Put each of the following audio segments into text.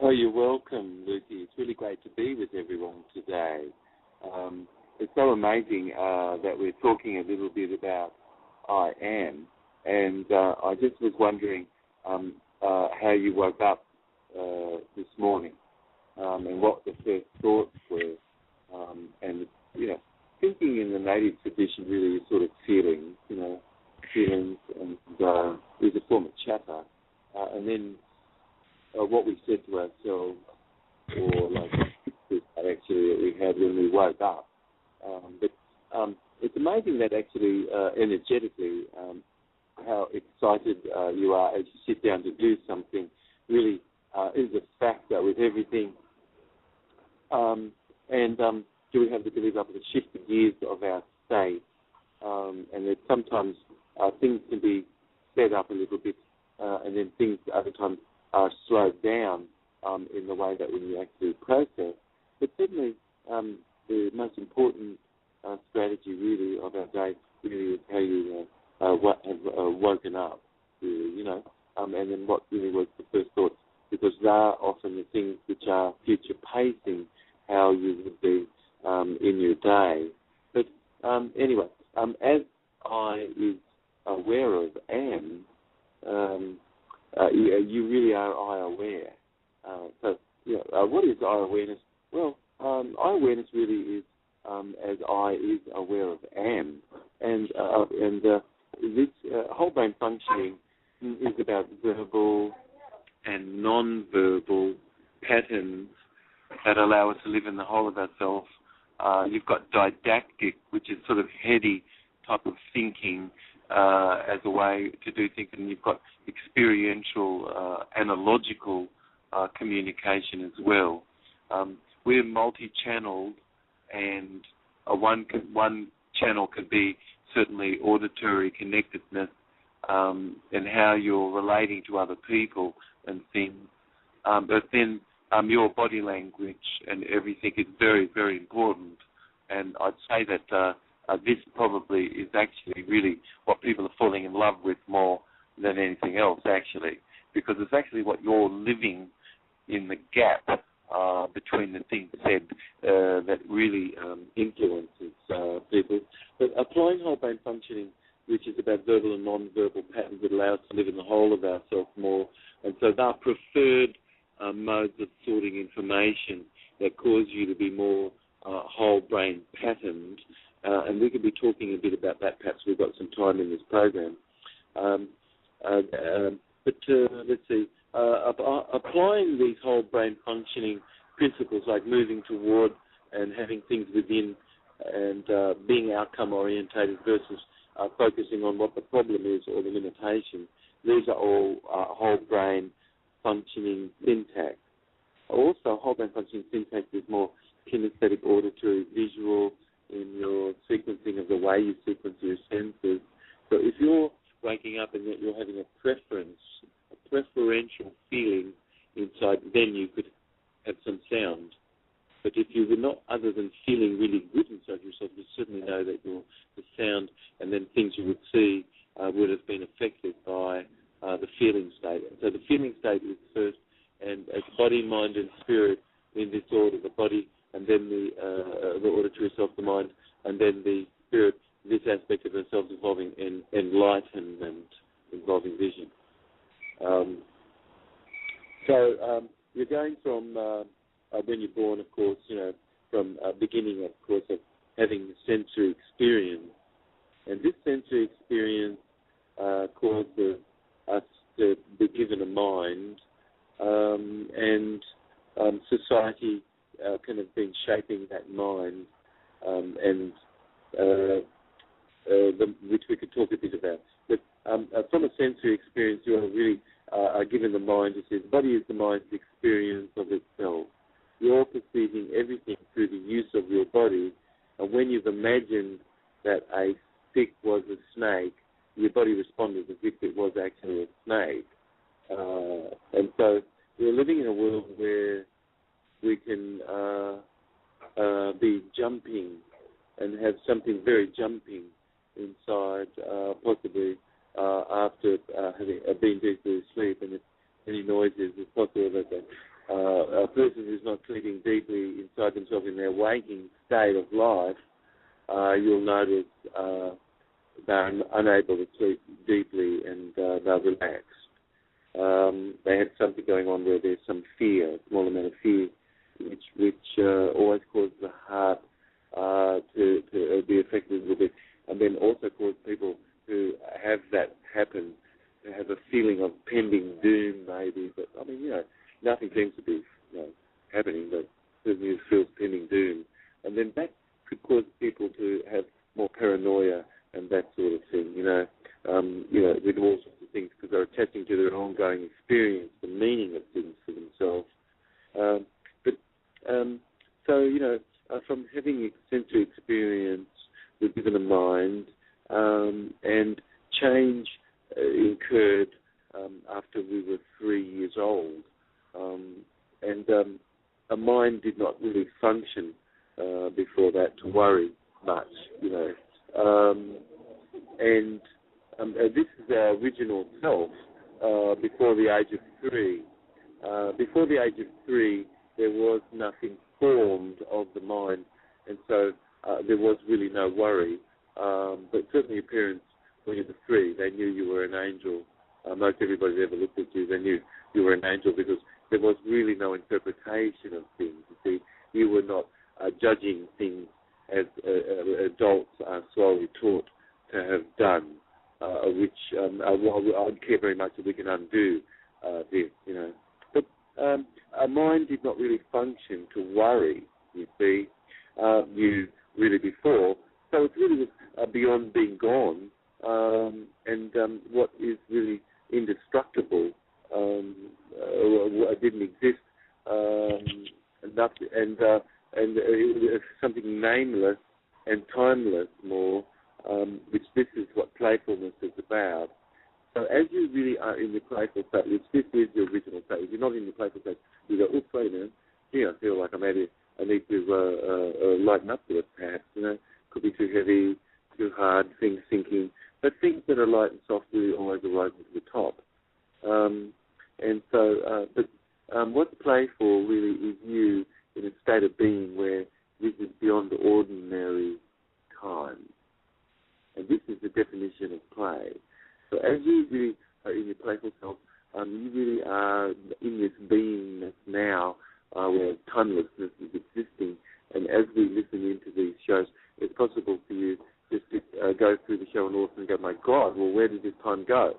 Oh, you're welcome, Lukey. It's really great to be with everyone today. It's so amazing that we're talking a little bit about I am, and I just was wondering how you woke up this morning and what the first thoughts were, and thinking in the native tradition really is sort of feelings, feelings, and is a form of chatter, and then what we said to ourselves, or like actually that we had when we woke up. But it's amazing that actually energetically how excited you are as you sit down to do something really is a factor with everything. Do we have the ability to shift the gears of our state? And that sometimes things can be sped up a little bit, and then things other times are slowed down in the way that we actually process. But certainly the most important strategy really of our day really is how you have woken up, really, and then what really was the first thoughts, because they are often the things which are future pacing how you would be in your day. But anyway, as I is aware of am, you really are I aware. What is I awareness? Well, I awareness really is as I is aware of am, and this whole brain functioning is about verbal and non-verbal patterns that allow us to live in the whole of ourselves. You've got didactic, which is sort of heady type of thinking as a way to do things, and you've got experiential, analogical communication as well. We're multi-channeled, and one channel could be certainly auditory connectedness and how you're relating to other people and things. But then your body language and everything is very, very important. And I'd say that this probably is actually really what people are falling in love with more than anything else, actually, because it's actually what you're living in the gap between the things said that really influences people. But applying whole brain functioning, which is about verbal and non-verbal patterns that allow us to live in the whole of ourselves more, and so they're preferred modes of sorting information that cause you to be more whole brain patterned, and we could be talking a bit about that. Perhaps we've got some time in this program. But let's see. Applying these whole brain functioning principles, like moving toward and having things within and being outcome orientated versus focusing on what the problem is or the limitation, these are all whole brain functioning syntax. Also, whole brain functioning syntax is more kinesthetic, auditory, visual in your sequencing of the way you sequence your senses. So if you're waking up and yet you're having a preferential feeling inside, then you could have some sound. But if you were not other than feeling really good inside yourself, you certainly know that the sound and then things you would see would have been affected by the feeling state. So the feeling state is first, and as body, mind, and spirit in this order, the body, and then the auditory self, the mind, and then the spirit, this aspect of ourselves involving enlightenment, involving vision. So you're going from when you're born, of course, from beginning, of course, of having the sensory experience. And this sensory experience causes us to be given a mind, and society kind of been shaping that mind, and which we could talk a bit about. But from a sensory experience, you are really given the mind. It says, body is the mind's experience of itself. You're perceiving everything through the use of your body, and when you've imagined that a stick was a snake, your body responded as if it was actually a snake. And so we're living in a world where we can be jumping and have something very jumping inside, possibly after having been deeply asleep, and if any noises, it's possible that a person who's not sleeping deeply inside themselves in their waking state of life, you'll notice they're unable to sleep deeply and they're relaxed. They had something going on where there's some fear, a small amount of fear, which always causes the heart to be affected a little bit, and then also cause people who have that happen to have a feeling of pending doom, maybe. But I mean, nothing seems to be happening, but certainly it feels pending doom, and then that could cause people to have more paranoia and that sort of thing. With all sorts of things, because they're attaching to their ongoing experience the meaning of things for themselves. From having sensory experience within the mind, and change incurred after we were 3 years old, and a mind did not really function before that to worry much, and this is our original self before the age of 3. Before the age of 3, there was nothing formed of the mind, and so there was really no worry. But certainly your parents, when you were 3, they knew you were an angel. Most everybody that ever looked at you, they knew you were an angel, because there was really no interpretation of things. You see, you were not judging things as adults are slowly taught to have done, which I don't care very much that we can undo this, But our mind did not really function to worry, you see, you really before. So it's really beyond being gone, and what is really indestructible didn't exist, and it was something nameless and timeless more, which this is what playfulness is about. So as you really are in the playful state, which this is the original state, if you're not in the playful state, you go, oops, wait a minute, I feel like I need to lighten up to it, perhaps, could be too heavy, too hard, things sinking, but things that are light and soft really always arise to the top. What's playful really is you in a state of being where this is beyond ordinary time. And this is the definition of play. So as you really are in your playful self, you really are in this beingness now where timelessness is existing. And as we listen into these shows, it's possible for you just to go through the show and all of a sudden go, my God, well, where did this time go?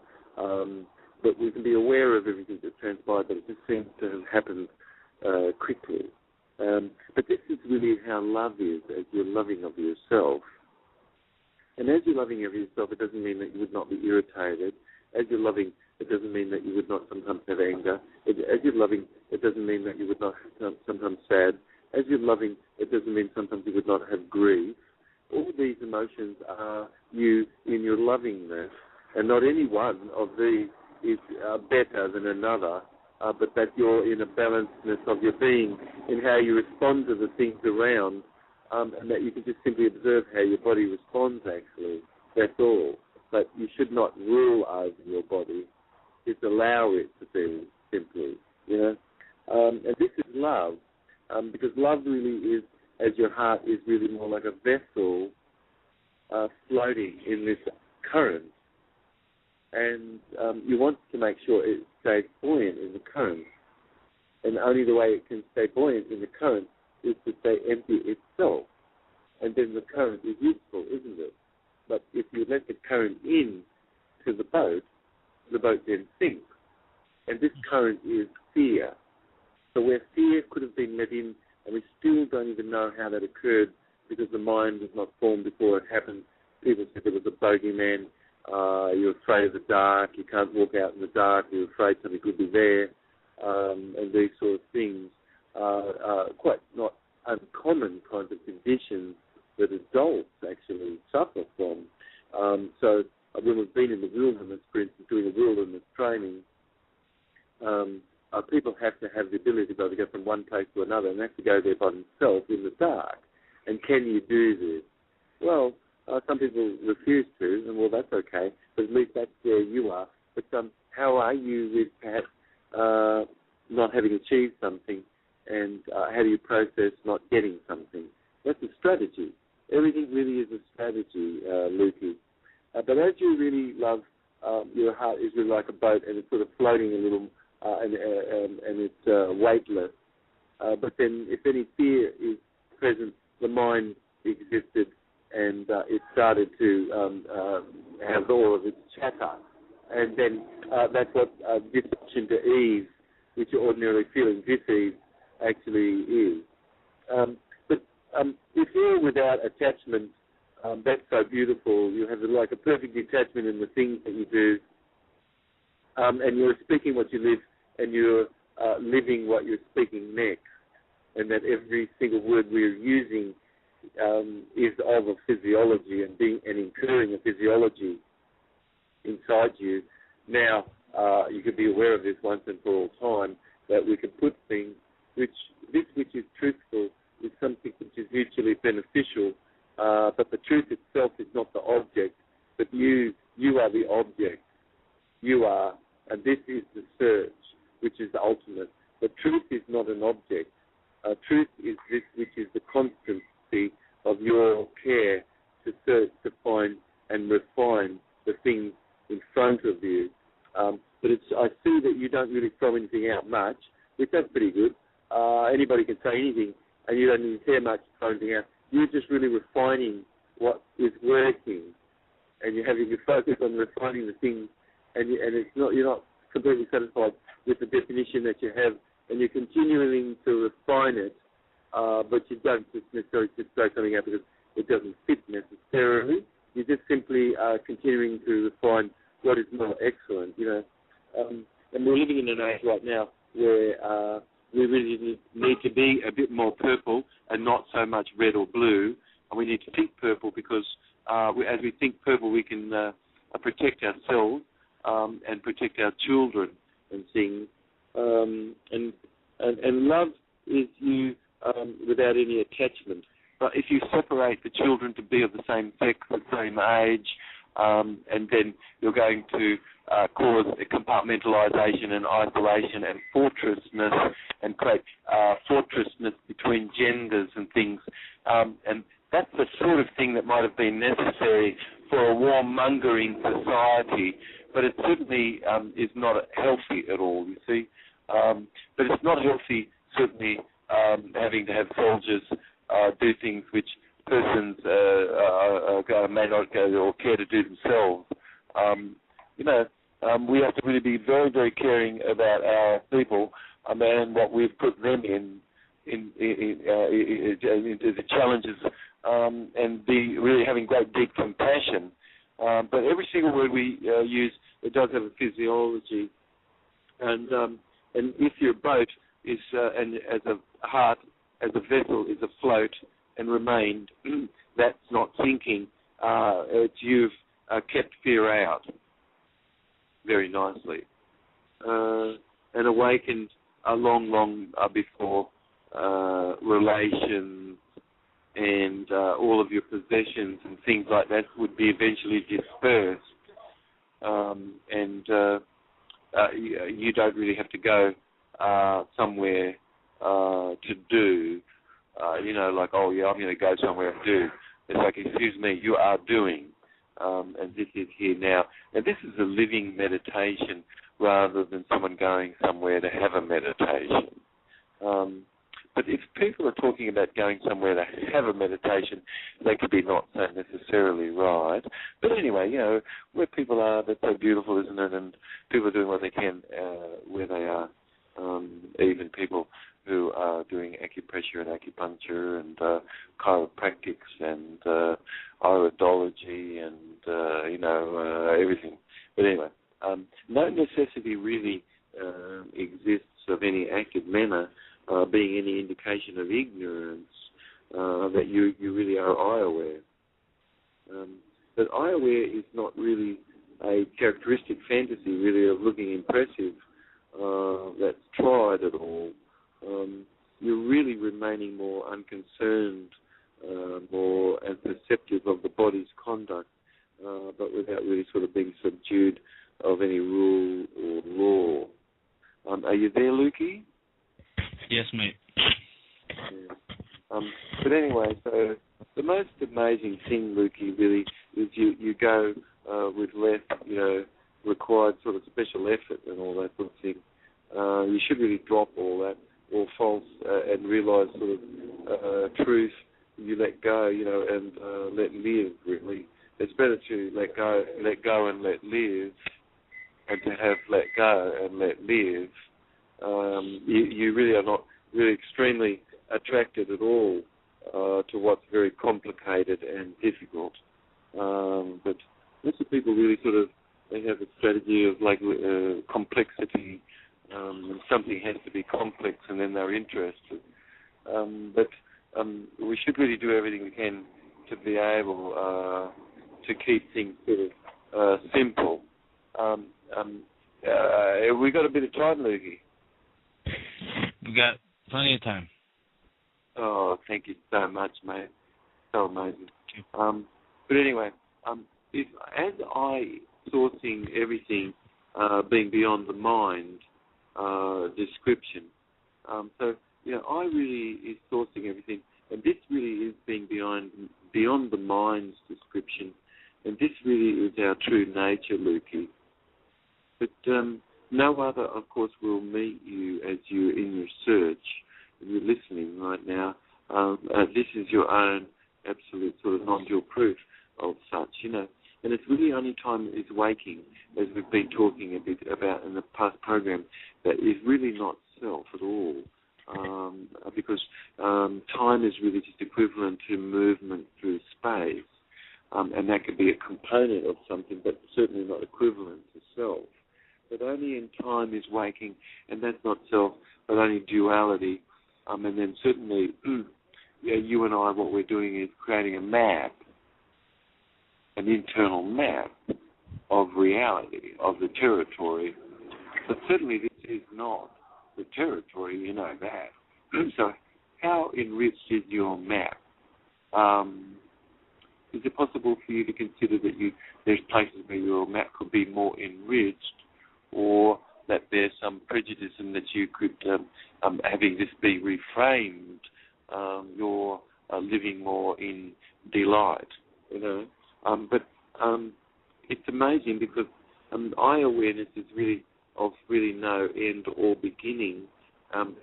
But we can be aware of everything that transpired, but it just seems to have happened quickly. But this is really how love is, as you're loving of yourself. And as you're loving of yourself, it doesn't mean that you would not be irritated. As you're loving, it doesn't mean that you would not sometimes have anger. As you're loving, it doesn't mean that you would not have sometimes sad. As you're loving, it doesn't mean sometimes you would not have grief. All these emotions are you in your lovingness, and not any one of these is better than another, but that you're in a balancedness of your being in how you respond to the things around, and that you can just simply observe how your body responds, actually. That's all. But you should not rule over your body. Just allow it to be, simply, And this is love, because love really is, as your heart is really more like a vessel floating in this current. And you want to make sure it stays buoyant in the current. And only the way it can stay buoyant in the current is to stay empty itself. And then the current is useful, isn't it? But if you let the current in to the boat then sinks. And this current is fear. So where fear could have been let in, and we still don't even know how that occurred because the mind was not formed before it happened. People said there was a bogeyman. You're afraid of the dark. You can't walk out in the dark. You're afraid something could be there. And these sort of things are quite not uncommon kinds of conditions that adults actually suffer from. So when we've been in the wilderness, for instance, doing a wilderness training, people have to have the ability to be able to go from one place to another, and they have to go there by themselves in the dark. And can you do this? Well, some people refuse to, and well, that's okay, but at least that's where you are. But how are you with perhaps not having achieved something, and how do you process not getting something. That's a strategy. Everything really is a strategy, Lukey. But as you really love, your heart is really like a boat, and it's sort of floating a little, and it's weightless. But then if any fear is present, the mind existed, and it started to have all of its chatter. And then that's what disruption to ease, which you're ordinarily feeling dis-ease, actually is. But if you're without attachment, that's so beautiful. You have like a perfect detachment in the things that you do, and you're speaking what you live, and you're living what you're speaking next, and that every single word we're using is of a physiology and incurring a physiology inside you. Now, you can be aware of this once and for all time, that we can put things, which is truthful, is something which is mutually beneficial, but the truth itself is not the object, but you are the object. You are, and this is the search, which is the ultimate. But truth is not an object. Truth is this, which is the constancy of your care to search, to find, and refine the things in front of you. But I see that you don't really throw anything out much, which that's pretty good. Anybody can say anything, and you don't even care much to throw anything out. You're just really refining what is working, and you're having your focus on refining the things, and you're not completely satisfied with the definition that you have, and you're continuing to refine it, but you don't just necessarily just throw something out because it doesn't fit necessarily. You're just simply continuing to refine what is more excellent, and we're living in an age right now where we really need to be a bit more purple and not so much red or blue, and we need to think purple because as we think purple, we can protect ourselves and protect our children and things. And love is you without any attachment. But if you separate the children to be of the same sex, the same age, and then you're going to cause a compartmentalization and isolation and fortressness and create fortressness between genders and things. And that's the sort of thing that might have been necessary for a warmongering society, but it certainly is not healthy at all, you see. But it's not healthy, certainly, having to have soldiers do things which persons may not go or care to do themselves. We have to really be very, very caring about our people and what we've put them into the challenges, and be really having great deep compassion. But every single word we use, it does have a physiology, and if your boat is and as a heart, as a vessel, is afloat and remained, that's not sinking. You've kept fear out very nicely, and awakened long before relations and all of your possessions and things like that would be eventually dispersed, and you don't really have to go somewhere to do, like, oh yeah, I'm going to go somewhere and do. It's like, excuse me, you are doing, and this is here now. And this is a living meditation rather than someone going somewhere to have a meditation. But if people are talking about going somewhere to have a meditation, they could be not so necessarily right. But anyway, where people are, that's so beautiful, isn't it? And people are doing what they can where they are. Even people who are doing acupressure and acupuncture and chiropractics and iridology and, everything. But anyway, no necessity really exists of any active manner being any indication of ignorance, that you really are eye-aware. But eye-aware is not really a characteristic fantasy, really, of looking impressive that's tried at all. You're really remaining more unconcerned, more and perceptive of the body's conduct, but without really sort of being subdued of any rule or law. Are you there, Lukey? Yes, mate. Yeah. But anyway, so the most amazing thing, Lukey, really, is you go with less, required sort of special effort and all that sort of thing. You should really drop all that, all false, and realise sort of truth. You let go, and let live, really. It's better to let go and let live, and to have let go and let live. You really are not really extremely attracted at all to what's very complicated and difficult. But most of the people really they have a strategy of complexity, and something has to be complex and then they're interested. But we should really do everything we can to be able to keep things sort of simple. We got a bit of time, Lukey. We got plenty of time. Oh, thank you so much, mate. So amazing. But anyway, if as I sourcing everything being beyond the mind description, so I really is sourcing everything, and this really is being beyond the mind's description, and this really is our true nature, Lukey. But no other, of course, will meet you as you're in your search, and you're listening right now. This is your own absolute sort of non-dual proof of such, And it's really only time is waking, as we've been talking a bit about in the past program, that is really not self at all. Because time is really just equivalent to movement through space. And that could be a component of something, but certainly not equivalent to self. But only in time is waking, and that's not self, but only duality. And then certainly, you and I, what we're doing is creating a map, an internal map of reality, of the territory. But certainly this is not the territory, you know that. So how enriched is your map? Is it possible for you to consider that there's places where your map could be more enriched, or that there's some prejudice and that you could, having this be reframed, you're living more in delight, But it's amazing because eye awareness is really of really no end or beginning, and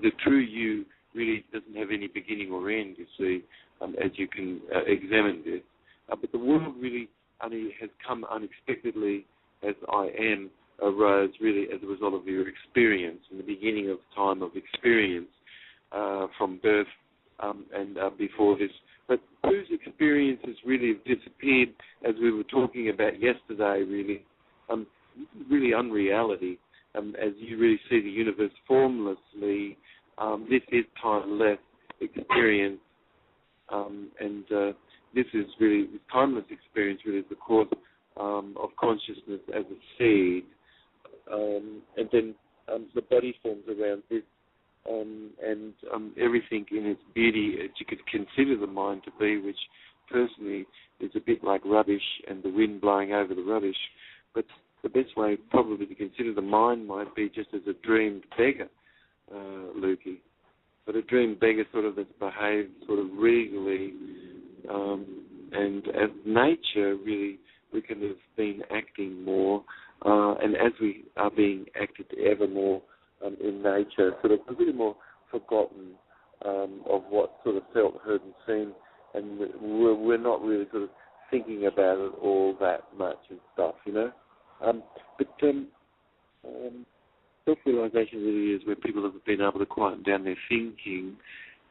the true you really doesn't have any beginning or end, you see, as you can examine this. But the world really only has come unexpectedly as I am, arose really as a result of your experience, in the beginning of time of experience from birth and before this. But whose experiences really have disappeared, as we were talking about yesterday, really, really unreality. As you really see the universe formlessly, this is timeless experience, and this is really, this timeless experience really is the cause of consciousness as a seed, and then the body forms around this, and everything in its beauty that you could consider the mind to be, which personally is a bit like rubbish and the wind blowing over the rubbish. But the best way probably to consider the mind might be just as a dreamed beggar, Lukey. But a dreamed beggar sort of that's behaved sort of regally, and as nature really we can have been acting more, and as we are being acted ever more in nature, sort of a little more forgotten of what sort of felt, heard and seen, and we're not really sort of thinking about it all that much and stuff, But self-realization really is where people have been able to quieten down their thinking,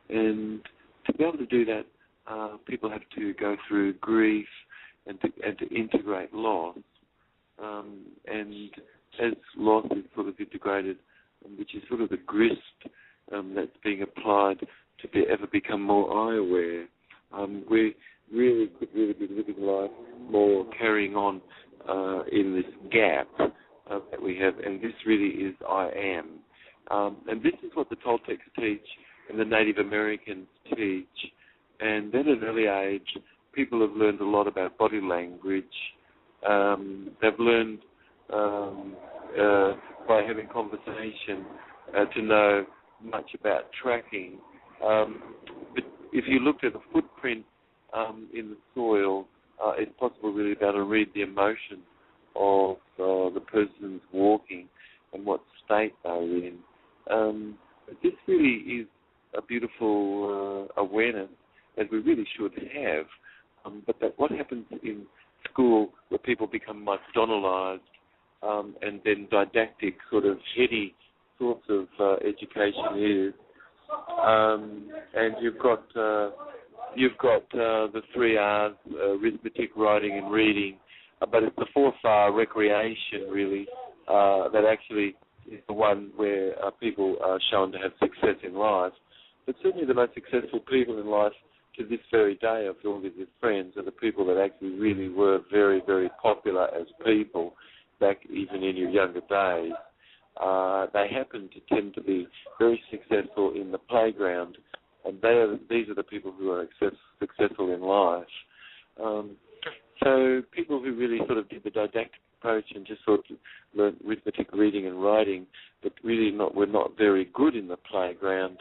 and to be able to do that, people have to go through grief and to integrate loss. And as loss is sort of integrated, which is sort of the grist that's being applied to ever become more eye-aware, we really could really be living life more carrying on in this gap that we have, and this really is I am. And this is what the Toltecs teach and the Native Americans teach. And then at an early age, people have learned a lot about body language. They've learned by having conversation to know much about tracking. But if you looked at a footprint in the soil, it's possible really to be able to read the emotion of the person's walking and what state they're in. This really is a beautiful awareness that we really should have. But that what happens in school where people become McDonaldized and then didactic, sort of heady sorts of education is, and you've got the 3 R's, arithmetic, writing, and reading, but it's the 4th R, recreation, really, that actually is the one where people are shown to have success in life. But certainly the most successful people in life to this very day, I've all visited friends, are the people that actually really were very, very popular as people back even in your younger days. They happen to tend to be very successful in the playground, and these are the people who are successful in life. So people who really sort of did the didactic approach and just sort of learned arithmetic, reading, and writing, but really were not very good in the playground,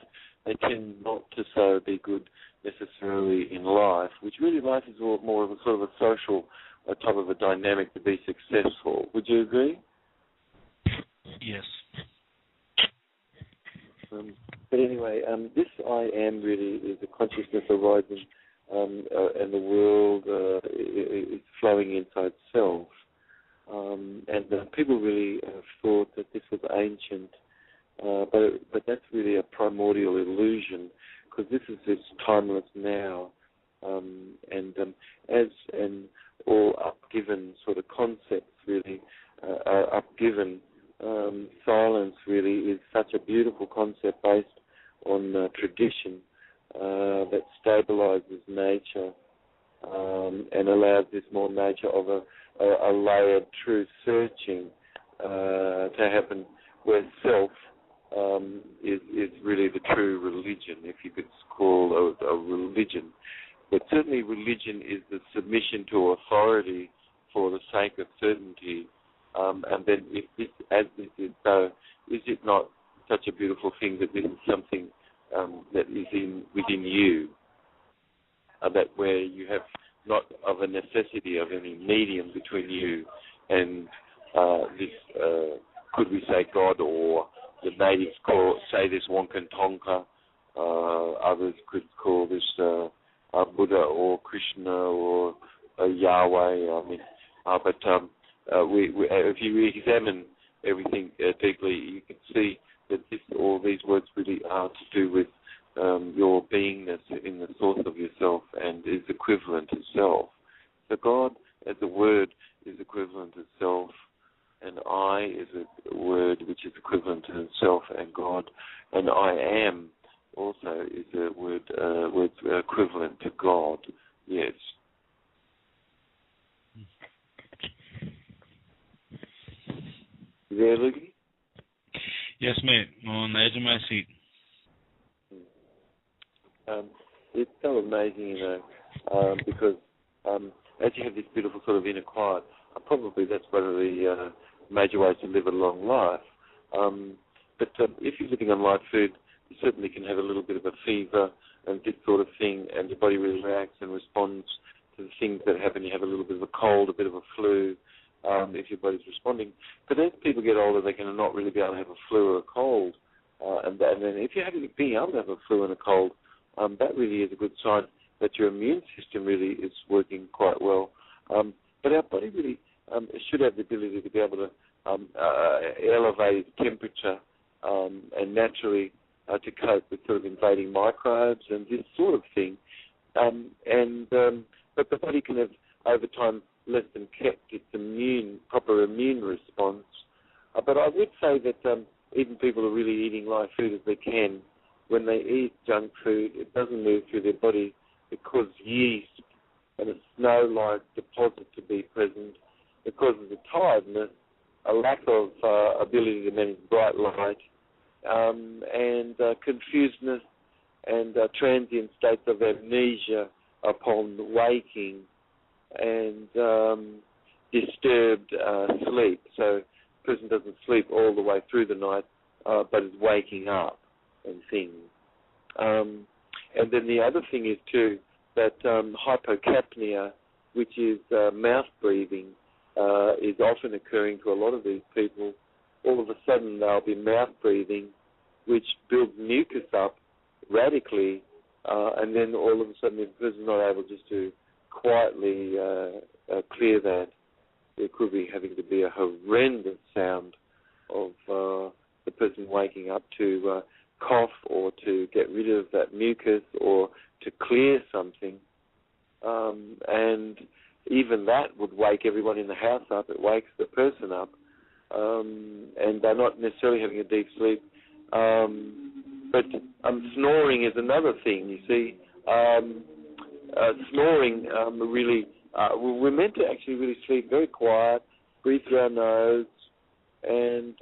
they tend not to so be good necessarily in life, which really life is more of a sort of a social type of a dynamic to be successful. Would you agree? Yes. But anyway, this I am really is a consciousness arising, and the world is flowing inside self. And people really thought that this was ancient, but that's really a primordial illusion, because this is timeless now, and all up-given sort of concepts really are up-given. Silence really is such a beautiful concept based on tradition that stabilizes nature and allows this more nature of a layered truth searching to happen, where self is really the true religion, if you could call a religion. But certainly religion is the submission to authority for the sake of certainty. And then if this is so, is it not such a beautiful thing that this is something that is within you, that where you have not of a necessity of any medium between you and this, could we say God, or the natives say this Wonkan Tonka, others could call this Buddha or Krishna or Yahweh. I mean, but if you examine everything deeply, you can see that all these words really are to do with your beingness in the source of yourself and is equivalent to self. So God as a word is equivalent to self, and I is a word which is equivalent to self and God, and I am also is a word equivalent to God. Yes. You there, Lukey? Yes, mate. I'm on the edge of my seat. It's so amazing, because as you have this beautiful sort of inner quiet, probably that's one of the major ways to live a long life. But if you're living on light food, you certainly can have a little bit of a fever and this sort of thing, and your body really reacts and responds to the things that happen. You have a little bit of a cold, a bit of a flu, if your body's responding. But as people get older, they can not really be able to have a flu or a cold. And then if you're being able to have a flu and a cold, that really is a good sign that your immune system really is working quite well. But our body really should have the ability to be able to elevate its temperature and naturally to cope with sort of invading microbes and this sort of thing. But the body can have, over time, less than kept its proper immune response. But I would say that even people are really eating live food as they can. When they eat junk food, it doesn't move through their body. It causes yeast and a snow-like deposit to be present. It causes a tiredness, a lack of ability to manage bright light, and confusedness and transient states of amnesia upon waking. And disturbed sleep. So the person doesn't sleep all the way through the night, but is waking up and things. And then the other thing is too that hypocapnia, which is mouth breathing, is often occurring to a lot of these people. All of a sudden they'll be mouth breathing, which builds mucus up radically, and then all of a sudden the person's not able just to quietly clear that. There could be having to be a horrendous sound of the person waking up to cough or to get rid of that mucus or to clear something. And even that would wake everyone in the house up. It wakes the person up. And they're not necessarily having a deep sleep. But snoring is another thing, you see. Snoring really, we're meant to actually really sleep very quiet, breathe through our nose, and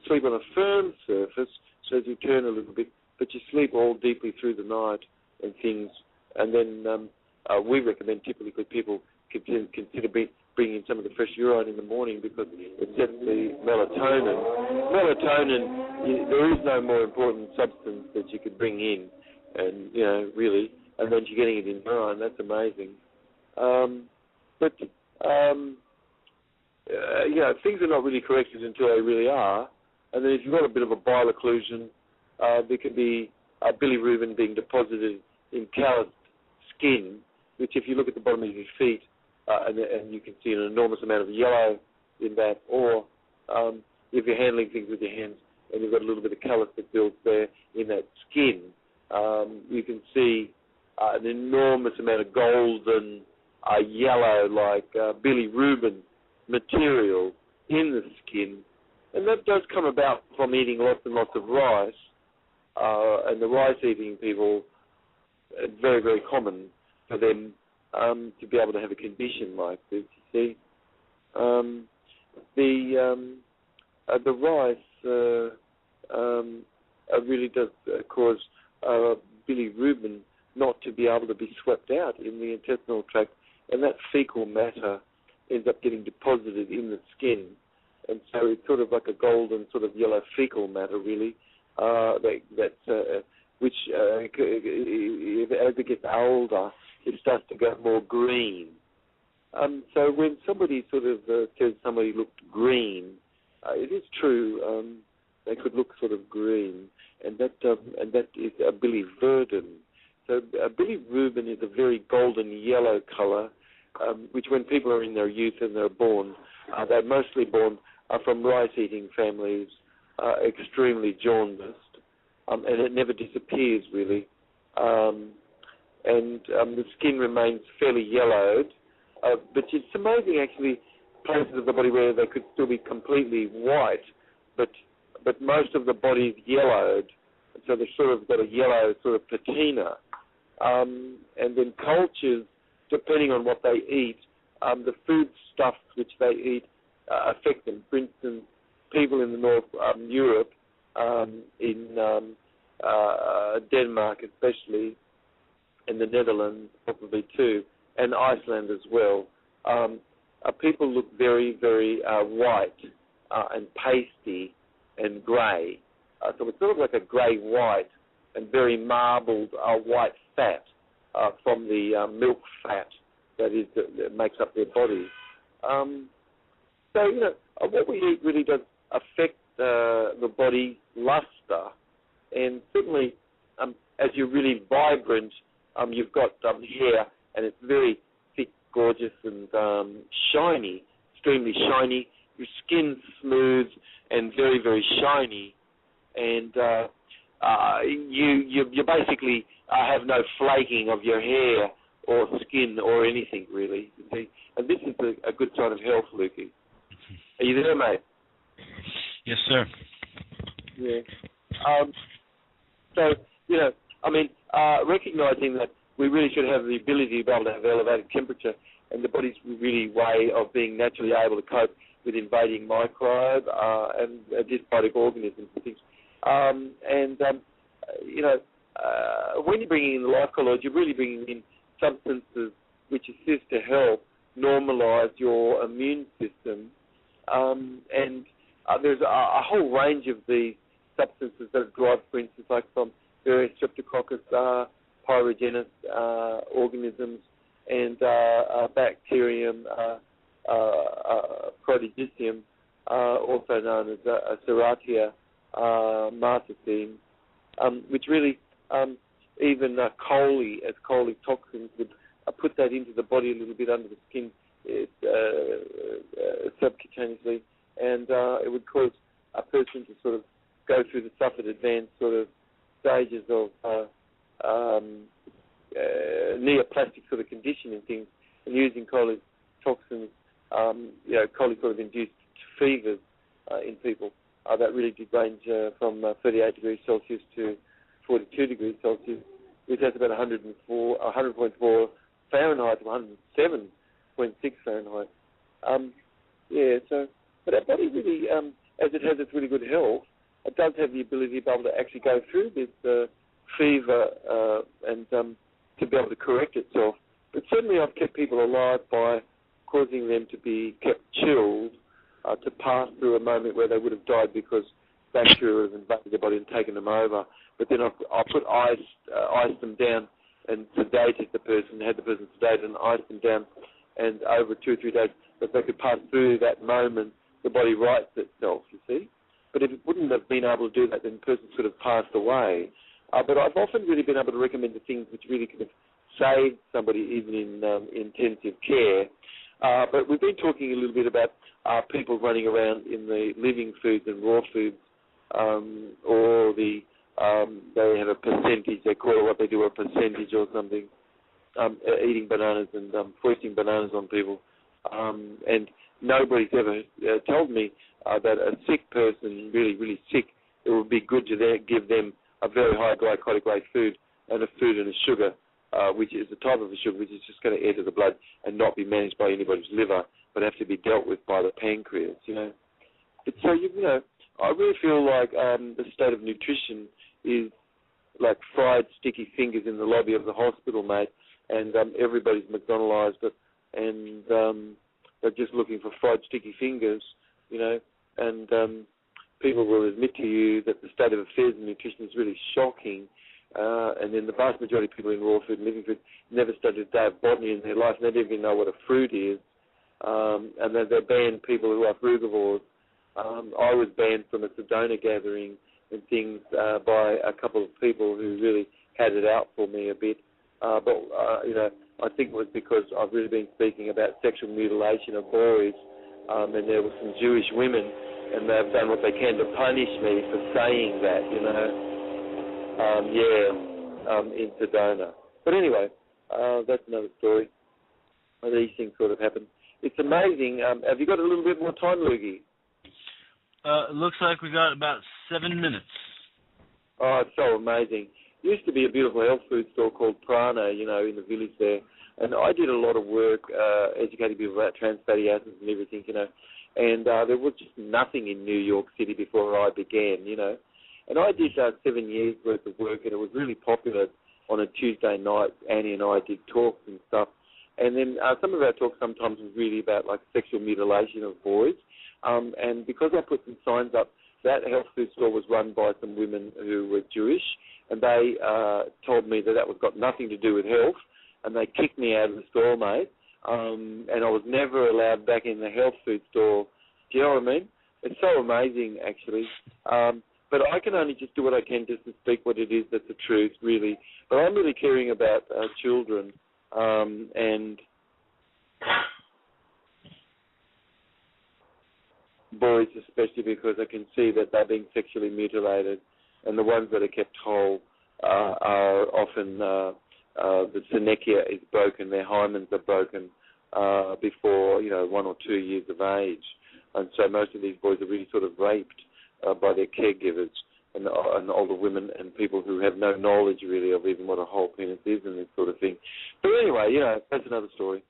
sleep on a firm surface so as you turn a little bit, but you sleep all deeply through the night and things. And then we recommend typically people consider bringing in some of the fresh urine in the morning because it sets the melatonin. Melatonin, there is no more important substance that you could bring in, and really, and then you're getting it in urine. That's amazing. Things are not really corrected until they really are. And then if you've got a bit of a bile occlusion, there could be bilirubin being deposited in calloused skin, which if you look at the bottom of your feet, and you can see an enormous amount of yellow in that, or if you're handling things with your hands and you've got a little bit of callus that builds there in that skin, you can see an enormous amount of golden yellow, like bilirubin material in the skin. And that does come about from eating lots and lots of rice. And the rice-eating people, it's very, very common for them to be able to have a condition like this, you see. The rice really does cause bilirubin not to be able to be swept out in the intestinal tract, and that fecal matter ends up getting deposited in the skin. And so it's sort of like a golden sort of yellow fecal matter, really, which as it gets older, it starts to go more green. So when somebody sort of says somebody looked green, it is true. They could look sort of green, and that is a biliverdin. So bilirubin is a very golden yellow color, which when people are in their youth and they're born, they're mostly born from rice-eating families, extremely jaundiced, and it never disappears really. And the skin remains fairly yellowed, but it's amazing actually places of the body where they could still be completely white, but most of the body is yellowed, so they've sort of got a yellow sort of patina. And then cultures, depending on what they eat, the foodstuffs which they eat affect them. For instance, people in the North Europe, in Denmark especially, in the Netherlands probably too, and Iceland as well, people look very, very white and pasty and grey. So it's sort of like a grey-white and very marbled white fat from the milk fat that makes up their bodies. So, what we eat really does affect the body luster, and certainly as you're really vibrant, you've got hair, and it's very thick, gorgeous, and shiny, extremely shiny. Your skin's smooth and very, very shiny, and you basically have no flaking of your hair or skin or anything really. You see? And this is a good sign of health, Lukey. Are you there, mate? Yes, sir. Yeah. So, recognizing that we really should have the ability to be able to have elevated temperature, and the body's really way of being naturally able to cope with invading microbe and dysbiotic organisms and things. When you're bringing in the life colloids, you're really bringing in substances which assist to help normalise your immune system. And there's a whole range of these substances that are derived, for instance, like from various Streptococcus pyogenes organisms and bacterium prodigitium, also known as Serratia martensine, which really even coli, as coli toxins, would put that into the body a little bit under the skin subcutaneously, and it would cause a person to sort of go through the suffered advanced sort of stages of neoplastic sort of condition and things, and using coli toxins, coli sort of induced fevers in people that really did range from 38 degrees Celsius to 42 degrees Celsius, which has about 100.4 Fahrenheit to 107.6 Fahrenheit. But our body really, as it has its really good health, it does have the ability to be able to actually go through this fever and to be able to correct itself. But certainly I've kept people alive by causing them to be kept chilled to pass through a moment where they would have died because bacteria would have invaded their body and taken them over. But then I put ice them down and sedated the person, had the person sedated and iced them down, and over 2 or 3 days, if they could pass through that moment, the body rights itself, you see. But if it wouldn't have been able to do that, then the person could have passed away. But I've often really been able to recommend the things which really could have saved somebody even in intensive care. But we've been talking a little bit about people running around in the living foods and raw foods, or they have a percentage, they call it what they do, a percentage or something, eating bananas and foisting bananas on people. And nobody's ever told me that a sick person, really, really sick, it would be good to give them a very high glycolytic rate food and a food and a sugar, which is a type of a sugar which is just going to enter the blood and not be managed by anybody's liver, but have to be dealt with by the pancreas, But so, I really feel like the state of nutrition is like fried sticky fingers in the lobby of the hospital, mate, and everybody's McDonaldized it, and they're just looking for fried sticky fingers, and people will admit to you that the state of affairs in nutrition is really shocking, and then the vast majority of people in raw food and living food never studied a day of botany in their life, and they don't even know what a fruit is, and they ban people who are frugivores. I was banned from a Sedona gathering and things by a couple of people who really had it out for me a bit, but I think it was because I've really been speaking about sexual mutilation of boys, and there were some Jewish women, and they've done what they can to punish me for saying that, in Sedona. But anyway, that's another story. These things sort of happen. It's amazing. Have you got a little bit more time, Lukey? It looks like we got about 7 minutes. Oh, it's so amazing. There used to be a beautiful health food store called Prana, in the village there. And I did a lot of work educating people about trans fatty acids and everything, And there was just nothing in New York City before I began, And I did 7 years' worth of work, and it was really popular on a Tuesday night. Annie and I did talks and stuff. And then some of our talks sometimes was really about, like, sexual mutilation of boys. And because I put some signs up, that health food store was run by some women who were Jewish, and they told me that was got nothing to do with health, and they kicked me out of the store, mate. And I was never allowed back in the health food store. Do you know what I mean? It's so amazing, actually. But I can only just do what I can just to speak what it is that's the truth, really. But I'm really caring about children and boys especially, because I can see that they're being sexually mutilated, and the ones that are kept whole are often the synechia is broken, their hymens are broken before 1 or 2 years of age, and so most of these boys are really sort of raped by their caregivers and older women and people who have no knowledge really of even what a whole penis is and this sort of thing. But anyway, that's another story.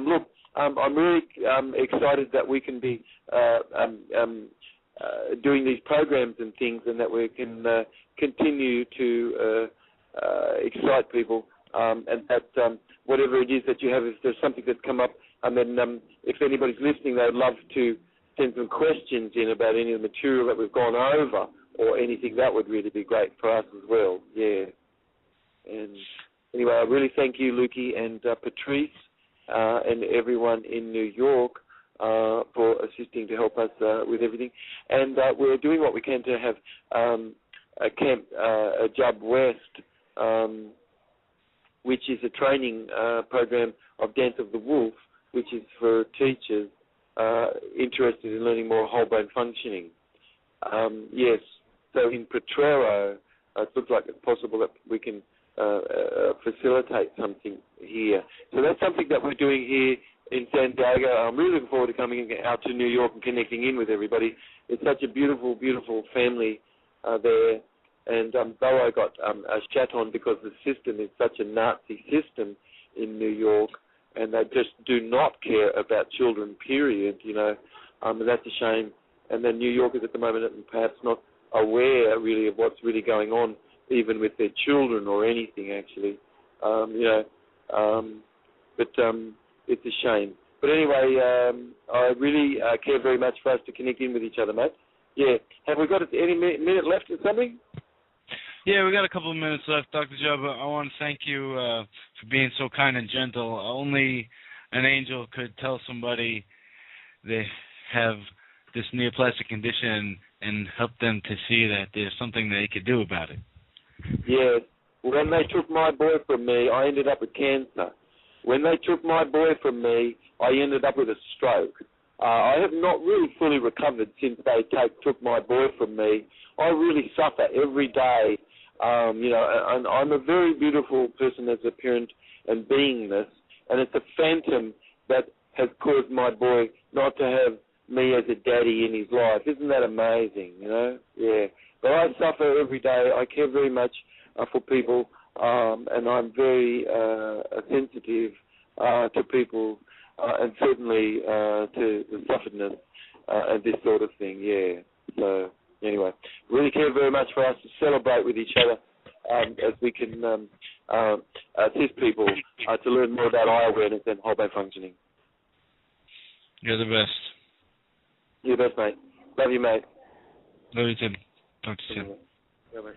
Look, I'm really excited that we can be doing these programs and things, and that we can continue to excite people and that whatever it is that you have, if there's something that's come up, and then if anybody's listening, they'd love to send some questions in about any of the material that we've gone over or anything, that would really be great for us as well. Yeah. And anyway, I really thank you, Lukey, and Patrice, and everyone in New York for assisting to help us with everything. And we're doing what we can to have a camp, a Jub West, which is a training program of Dance of the Wolf, which is for teachers interested in learning more whole brain functioning. Yes, so in Potrero, it looks like it's possible that we can facilitate something here. So that's something that we're doing here in San Diego. I'm really looking forward to coming out to New York and connecting in with everybody. It's such a beautiful, beautiful family there. And though I got a shat on because the system is such a Nazi system in New York, and they just do not care about children, period, you know, and that's a shame. And then New Yorkers at the moment are perhaps not aware really of what's really going on, even with their children or anything, actually, you know, but it's a shame. But anyway, I really care very much for us to connect in with each other, mate. Yeah. Have we got any minute left or something? Yeah, we got a couple of minutes left, Dr. Joe, but I want to thank you for being so kind and gentle. Only an angel could tell somebody they have this neoplastic condition and help them to see that there's something they could do about it. Yeah. When they took my boy from me, I ended up with cancer. When they took my boy from me, I ended up with a stroke. I have not really fully recovered since they took my boy from me. I really suffer every day. You know, and I'm a very beautiful person as a parent and beingness, and it's a phantom that has caused my boy not to have me as a daddy in his life. Isn't that amazing, you know? Yeah. But I suffer every day. I care very much for people, and I'm very sensitive to people, and certainly to the sufferedness and this sort of thing, yeah. So anyway, really care very much for us to celebrate with each other as we can assist people to learn more about eye awareness and whole brain functioning. You're the best. You're the best, mate. Love you, mate. Love you, Tim. Talk to you soon. Bye, mate.